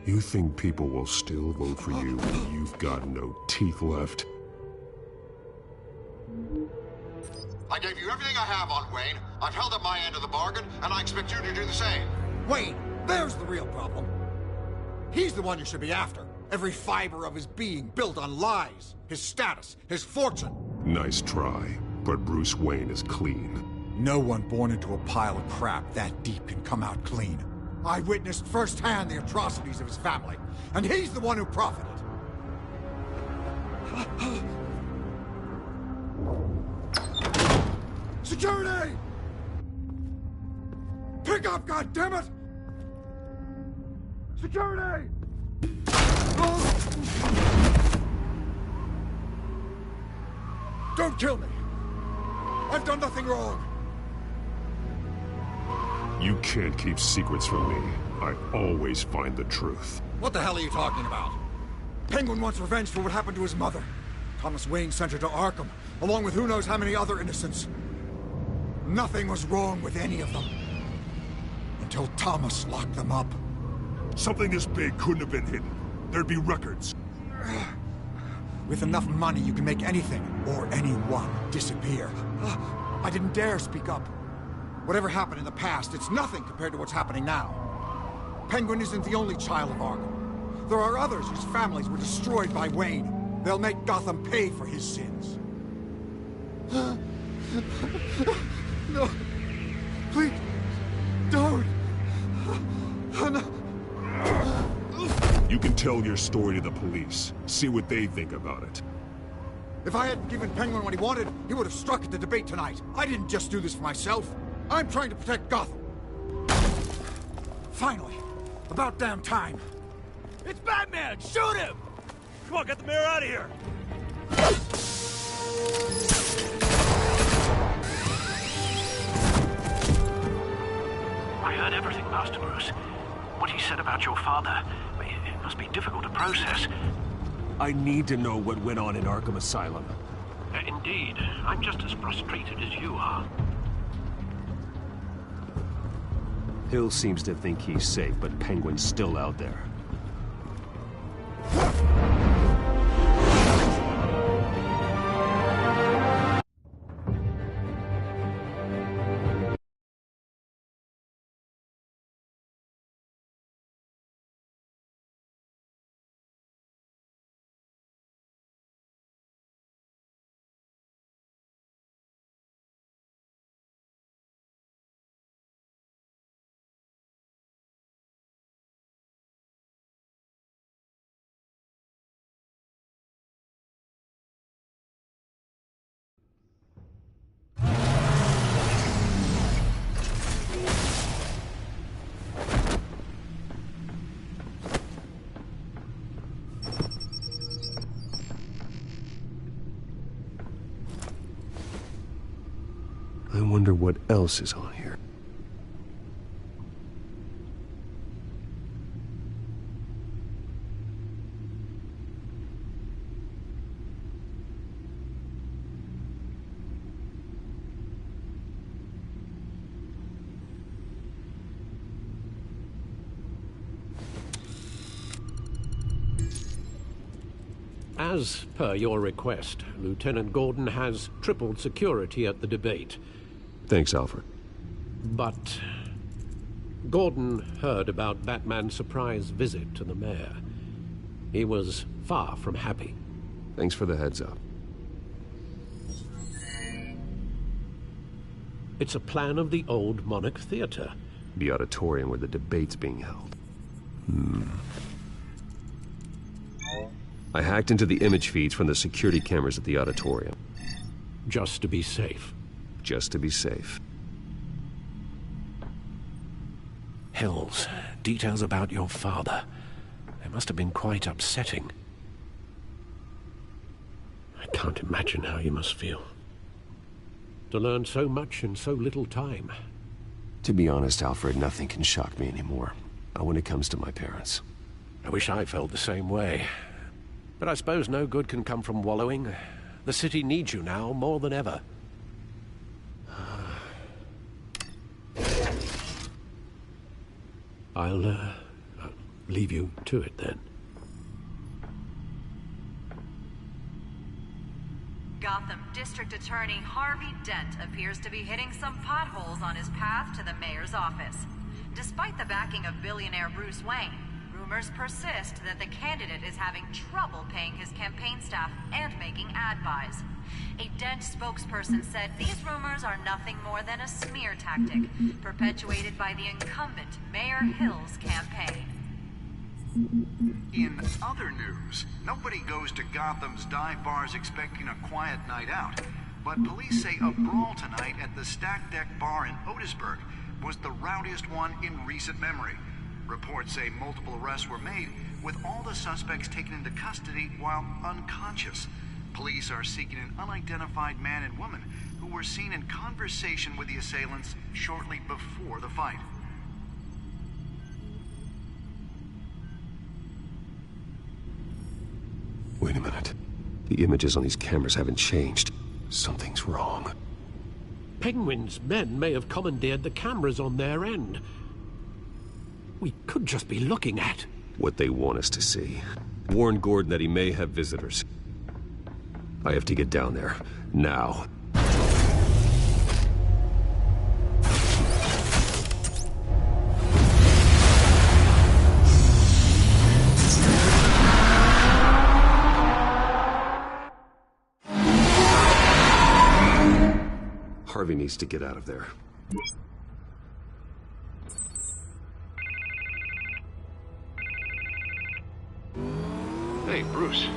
You think people will still vote for you when you've got no teeth left? I gave you everything I have on Wayne. I've held up my end of the bargain, and I expect you to do the same. Wayne, there's the real problem. He's the one you should be after. Every fiber of his being built on lies, his status, his fortune. Nice try, but Bruce Wayne is clean. No one born into a pile of crap that deep can come out clean. I witnessed firsthand the atrocities of his family, and he's the one who profited. Security! Pick up, goddammit! Security! Don't kill me! I've done nothing wrong! You can't keep secrets from me. I always find the truth. What the hell are you talking about? Penguin wants revenge for what happened to his mother. Thomas Wayne sent her to Arkham, along with who knows how many other innocents. Nothing was wrong with any of them. Until Thomas locked them up. Something this big couldn't have been hidden. There'd be records. With enough money, you can make anything, or anyone, disappear. I didn't dare speak up. Whatever happened in the past, it's nothing compared to what's happening now. Penguin isn't the only child of Arkham. There are others whose families were destroyed by Wayne. They'll make Gotham pay for his sins. No. Please. Don't. No. You can tell your story to the police. See what they think about it. If I hadn't given Penguin what he wanted, he would have struck at the debate tonight. I didn't just do this for myself. I'm trying to protect Gotham. Finally. About damn time. It's Batman! Shoot him! Come on, get the mayor out of here! I heard everything, Master Bruce. What he said about your father, it must be difficult to process. I need to know what went on in Arkham Asylum. Indeed. I'm just as frustrated as you are. Hill seems to think he's safe, but Penguin's still out there. I wonder what else is on here. As per your request, Lieutenant Gordon has tripled security at the debate. Thanks, Alfred. But Gordon heard about Batman's surprise visit to the mayor. He was far from happy. Thanks for the heads up. It's a plan of the old Monarch Theater. The auditorium where the debate's being held. I hacked into the image feeds from the security cameras at the auditorium. Just to be safe. Just to be safe. Hills, details about your father. They must have been quite upsetting. I can't imagine how you must feel. To learn so much in so little time. To be honest, Alfred, nothing can shock me anymore. Not when it comes to my parents. I wish I felt the same way. But I suppose no good can come from wallowing. The city needs you now more than ever. I'll leave you to it then. Gotham District Attorney Harvey Dent appears to be hitting some potholes on his path to the mayor's office. Despite the backing of billionaire Bruce Wayne, rumors persist that the candidate is having trouble paying his campaign staff and making ad buys. A Dent spokesperson said these rumors are nothing more than a smear tactic, perpetuated by the incumbent Mayor Hill's campaign. In other news, nobody goes to Gotham's dive bars expecting a quiet night out, but police say a brawl tonight at the Stack Deck Bar in Otisburg was the rowdiest one in recent memory. Reports say multiple arrests were made, with all the suspects taken into custody while unconscious. Police are seeking an unidentified man and woman who were seen in conversation with the assailants shortly before the fight. Wait a minute. The images on these cameras haven't changed. Something's wrong. Penguin's men may have commandeered the cameras on their end. We could just be looking at what they want us to see. Warn Gordon that he may have visitors. I have to get down there. Now. Harvey needs to get out of there. Hey, Bruce.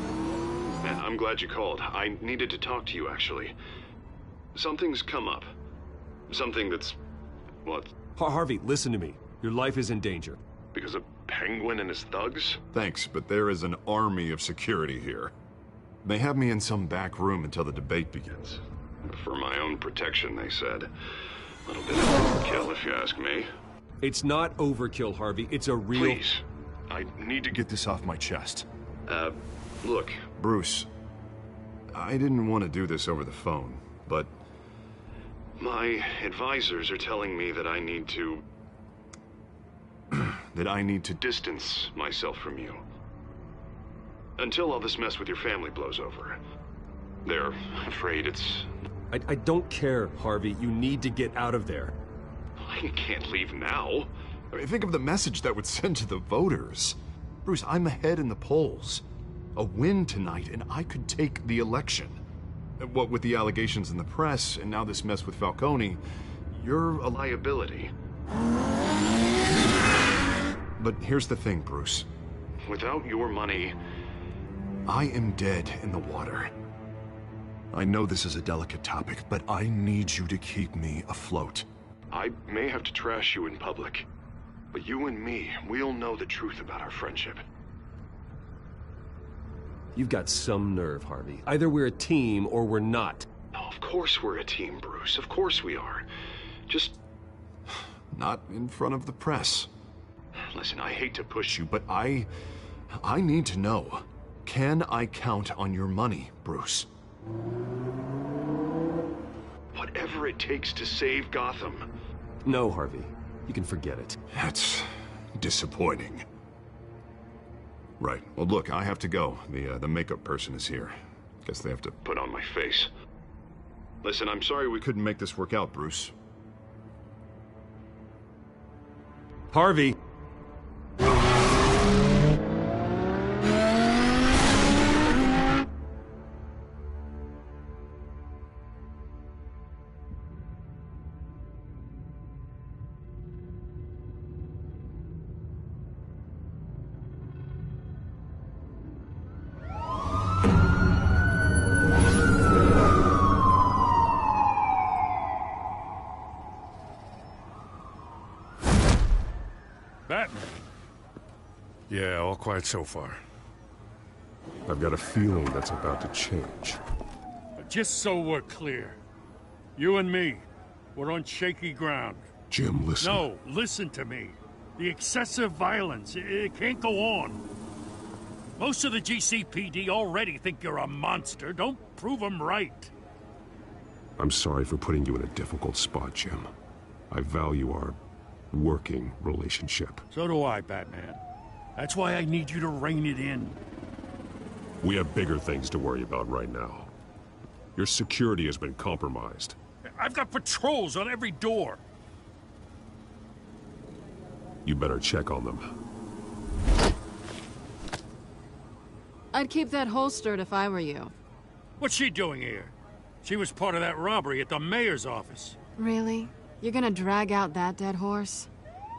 Man, I'm glad you called. I needed to talk to you, actually. Something's come up. Something that's... what? Harvey, listen to me. Your life is in danger. Because of Penguin and his thugs? Thanks, but there is an army of security here. They have me in some back room until the debate begins. For my own protection, they said. A little bit of overkill, if you ask me. It's not overkill, Harvey. It's a real... Please. I need to get this off my chest. Look. Bruce, I didn't want to do this over the phone, but... my advisors are telling me that I need to... that I need to distance myself from you. Until all this mess with your family blows over. They're afraid it's... I don't care, Harvey. You need to get out of there. I can't leave now. I mean, think of the message that would send to the voters. Bruce, I'm ahead in the polls. A win tonight, and I could take the election. What with the allegations in the press, and now this mess with Falcone, you're a liability. But here's the thing, Bruce. Without your money, I am dead in the water. I know this is a delicate topic, but I need you to keep me afloat. I may have to trash you in public, but you and me, we'll know the truth about our friendship. You've got some nerve, Harvey. Either we're a team or we're not. No, of course we're a team, Bruce. Of course we are. Just... not in front of the press. Listen, I hate to push you, but I need to know. Can I count on your money, Bruce? Whatever it takes to save Gotham. No, Harvey. You can forget it. That's disappointing. Right. Well, look, I have to go. The makeup person is here. Guess they have to put on my face. Listen, I'm sorry we couldn't make this work out, Bruce. Harvey! Batman. Yeah, all quiet so far. I've got a feeling that's about to change. But just so we're clear, you and me, we're on shaky ground. Jim, listen. No, listen to me. The excessive violence, it can't go on. Most of the GCPD already think you're a monster. Don't prove them right. I'm sorry for putting you in a difficult spot, Jim. I value our working relationship. So do I, Batman. That's why I need you to rein it in. We have bigger things to worry about right now. Your security has been compromised. I've got patrols on every door. You better check on them. I'd keep that holstered if I were you. What's she doing here? She was part of that robbery at the mayor's office. Really? You're gonna drag out that dead horse?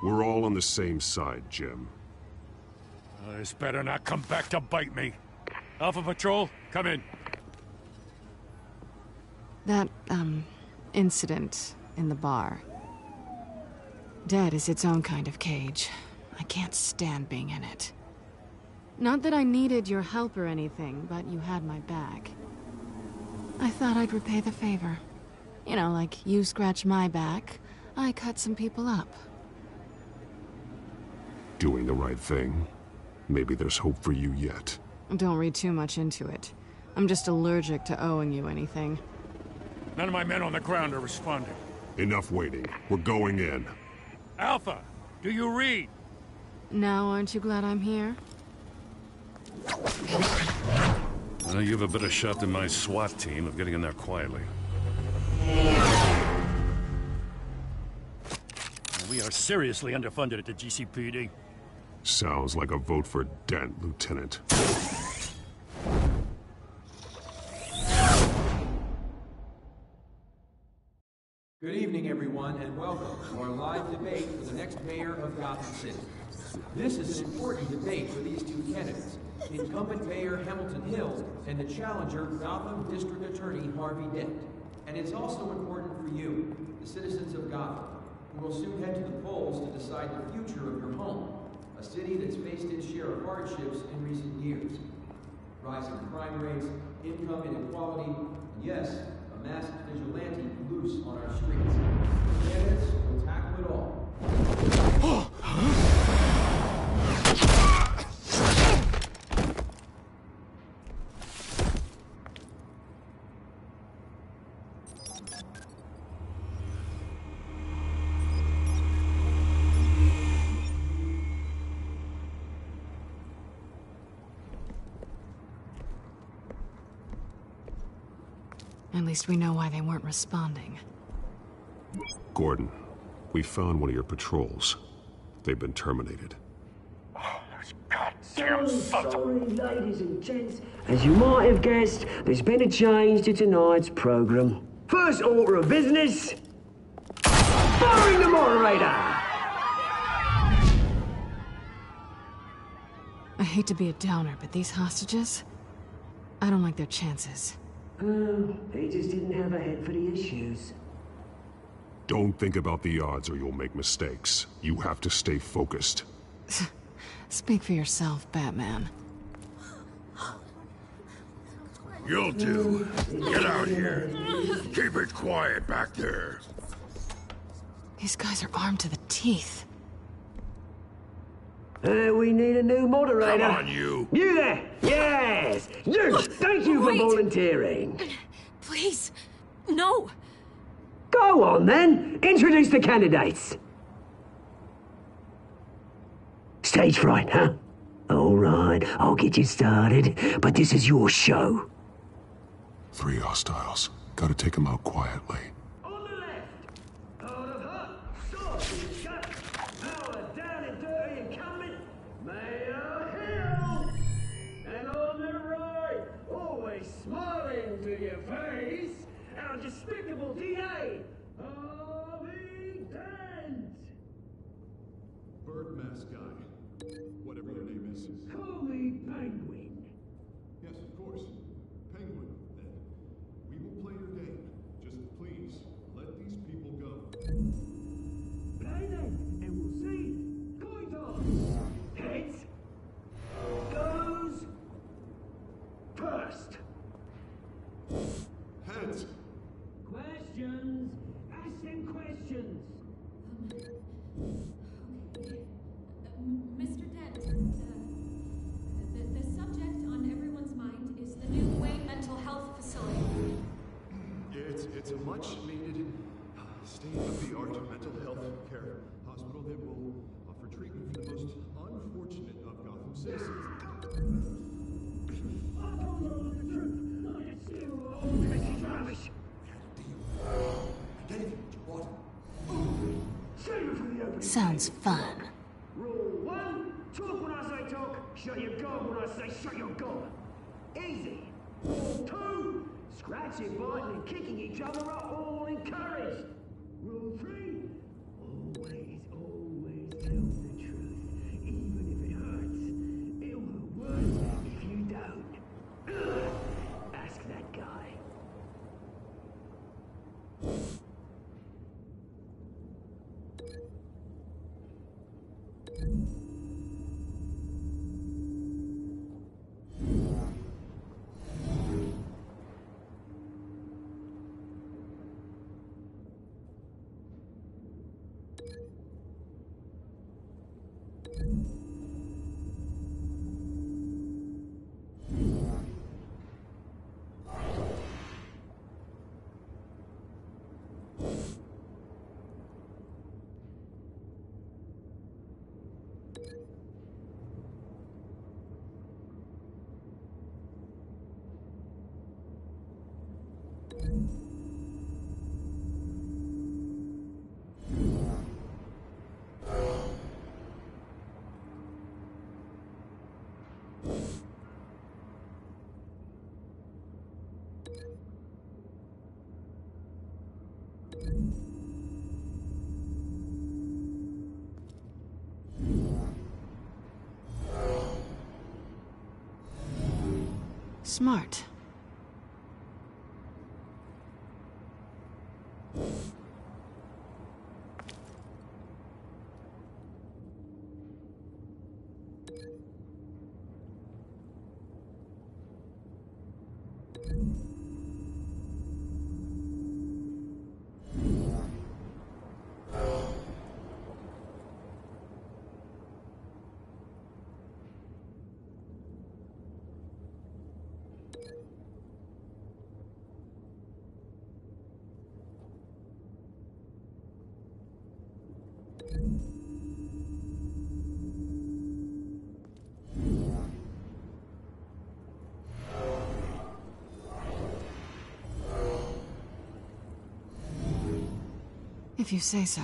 We're all on the same side, Jim. This better not come back to bite me. Alpha Patrol, come in. That, incident in the bar. Dead is its own kind of cage. I can't stand being in it. Not that I needed your help or anything, but you had my back. I thought I'd repay the favor. You know, like you scratch my back, I cut some people up. Doing the right thing. Maybe there's hope for you yet. Don't read too much into it. I'm just allergic to owing you anything. None of my men on the ground are responding. Enough waiting. We're going in. Alpha, do you read? Now aren't you glad I'm here? You have a better shot than my SWAT team of getting in there quietly. We are seriously underfunded at the GCPD. Sounds like a vote for Dent, Lieutenant. Good evening, everyone, and welcome to our live debate for the next mayor of Gotham City. This is an important debate for these two candidates, incumbent Mayor Hamilton Hill and the challenger Gotham District Attorney Harvey Dent. And it's also important for you, the citizens of Gotham, who will soon head to the polls to decide the future of your home, a city that's faced its share of hardships in recent years. Rising crime rates, income inequality, and yes, a masked vigilante loose on our streets. The candidates will tackle it all. At least we know why they weren't responding. Gordon, we found one of your patrols. They've been terminated. Sorry, ladies and gents. As you might have guessed, there's been a change to tonight's program. First order of business, firing the moderator! I hate to be a downer, but these hostages, I don't like their chances. He just didn't have a head for the issues. Don't think about the odds or you'll make mistakes. You have to stay focused. Speak for yourself, Batman. You'll do. Get out here. Keep it quiet back there. These guys are armed to the teeth. We need a new moderator. Come on, you. You there! Yes! You! Thank you for volunteering. Please, no. Go on, then. Introduce the candidates. Stage fright, huh? All right, I'll get you started, but this is your show. 3 hostiles. Gotta take them out quietly. On the left, out of hut, sword is shut, power down and dirty incumbent, Mayor Hill. And on the right, always smiling to your face, our despicable DA, Harvey Dent. Bird mask guy. Whatever your name is. Call me Penguin. Yes, of course. Penguin, then. We will play your game. Just please, let these people go. Play then, and we'll see. Coin toss. Heads. Goes. First. Heads. Questions. Ask them questions. Mr. Dent, the subject on everyone's mind is the new Wayne Mental Health Facility. It's a much-needed state-of-the-art mental health care hospital that will offer treatment for the most unfortunate of Gotham citizens. Sounds fun. Rule 1, talk when I say talk, shut your gob when I say shut your gob. Easy. Rule 2, scratching, biting and kicking each other are all encouraged. Rule 3, always tell the truth, even if it hurts. It'll hurt worse if you don't. Ask that guy. Smart. If you say so.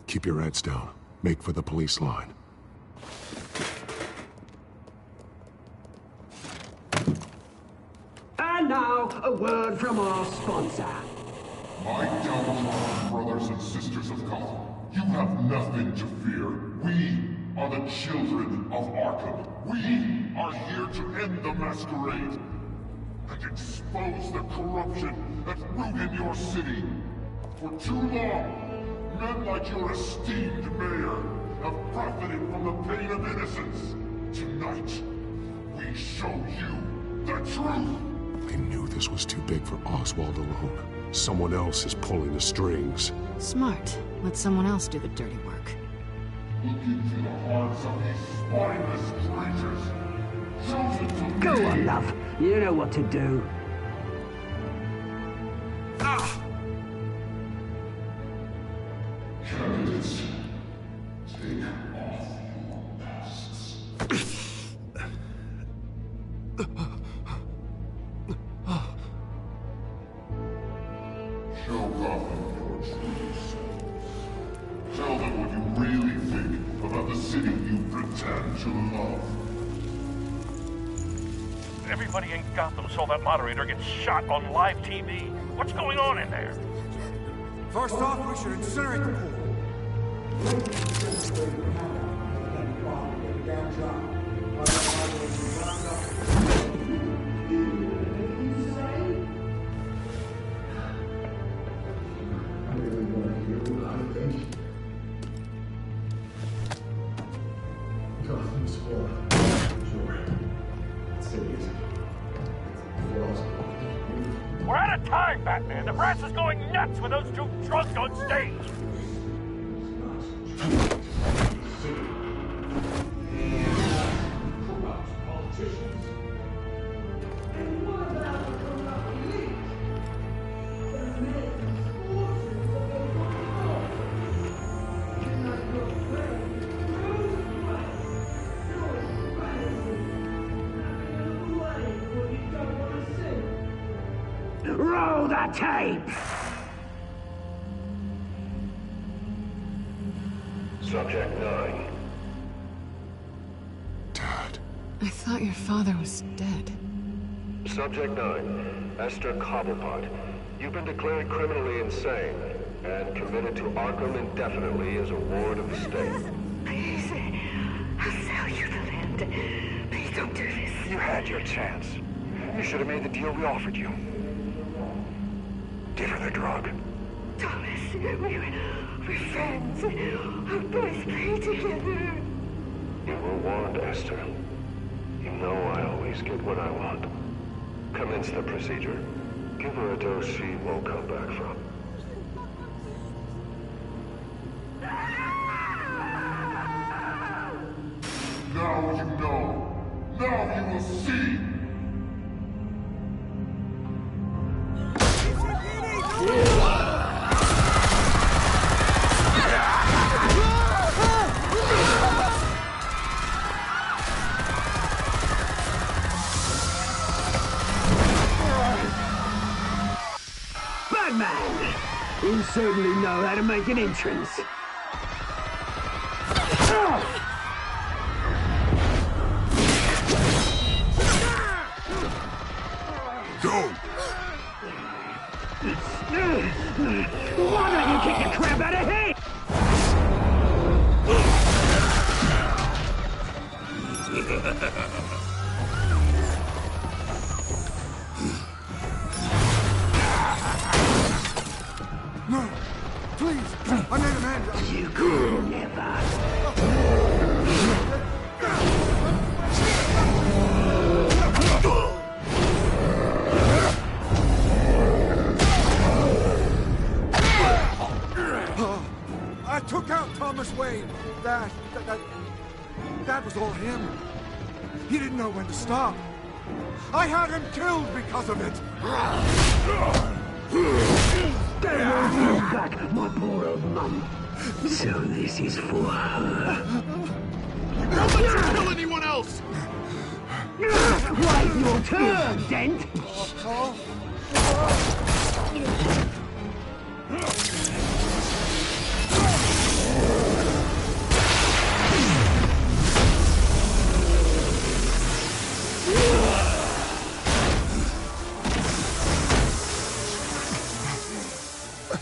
Keep your heads down. Make for the police line. And now, a word from our sponsor. My downtrodden brothers and sisters of Gotham, you have nothing to fear. We are the children of Arkham. We are here to end the masquerade and expose the corruption that's rooted in your city. For too long, men like your esteemed mayor have profited from the pain of innocence. Tonight, we show you the truth. I knew this was too big for Oswald alone. Someone else is pulling the strings. Smart. Let someone else do the dirty work. Look into the hearts of these spineless creatures. Chosen to Go lead. on, love. You know what to do. Candidates, take off your masks. Show Gotham your true selves. Tell them what you really think about the city you pretend to love. Everybody in Gotham saw that moderator get shot on live TV. What's going on in there? First off, we should incinerate the pool. Gotham's full. Sure. Cities. We're out of time, Batman. The press is going nuts with those two drunks on stage. Roll the tape! Subject 9, I thought your father was dead. Subject 9, Esther Cobblepot. You've been declared criminally insane and committed to Arkham indefinitely as a ward of the state. Please, I'll sell you the land. Please don't do this. You had your chance. You should have made the deal we offered you. Give her the drug. Thomas, we're friends. Our boys play together. You were warned, Esther. You know I always get what I want. Commence the procedure. Give her a dose she won't come back from. Now you know. Now you will see. Batman! You certainly know how to make an entrance. Go! Why don't you kick the crap out of him? No! Please! I made a man! You could never! I took out Thomas Wayne. That was all him. He didn't know when to stop. I had him killed because of it. They won't bring back my poor old mum. So this is for her. Don't let you kill anyone else! Wait your turn, Dent!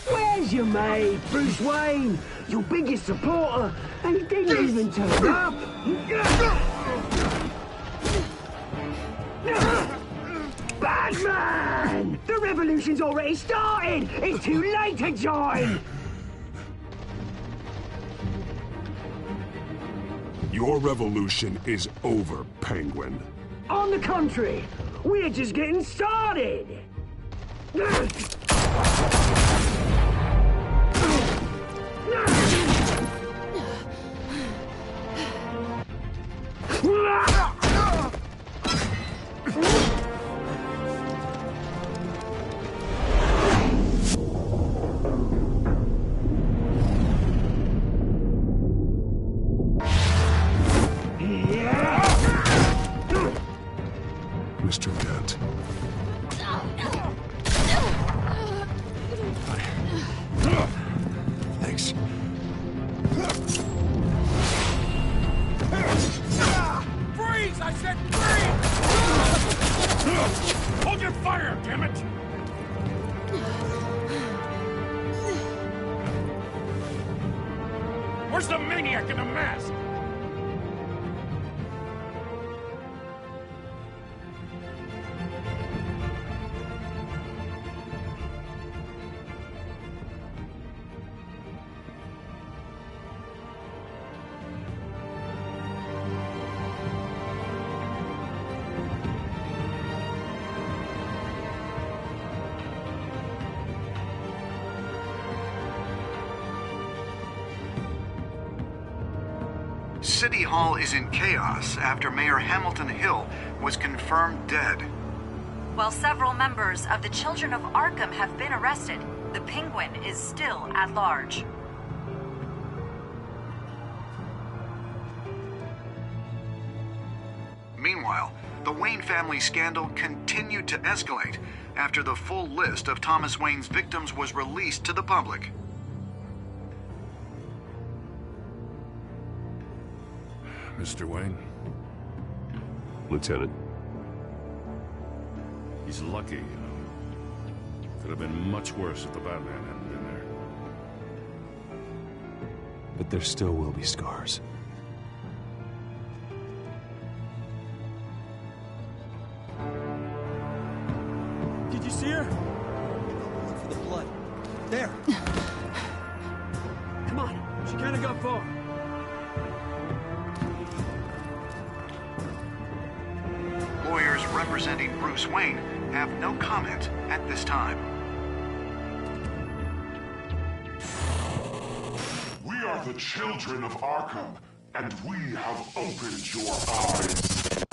Where's your mate, Bruce Wayne? Your biggest supporter, and he didn't even turn up! Batman! The revolution's already started! It's too late to join! Your revolution is over, Penguin. On the contrary, we're just getting started! Mr. Dent. Thanks. Freeze! I said freeze! Hold your fire, damn it! Where's the maniac in the mask? City Hall is in chaos after Mayor Hamilton Hill was confirmed dead. While several members of the Children of Arkham have been arrested, the Penguin is still at large. Meanwhile, the Wayne family scandal continued to escalate after the full list of Thomas Wayne's victims was released to the public. Mr. Wayne, Lieutenant. He's lucky, you know. Could have been much worse if the Batman hadn't been there. But there still will be scars. Did you see her? Look for the blood. There. Come on. She kind of got far. Lawyers representing Bruce Wayne have no comment at this time. We are the children of Arkham, and we have opened your eyes.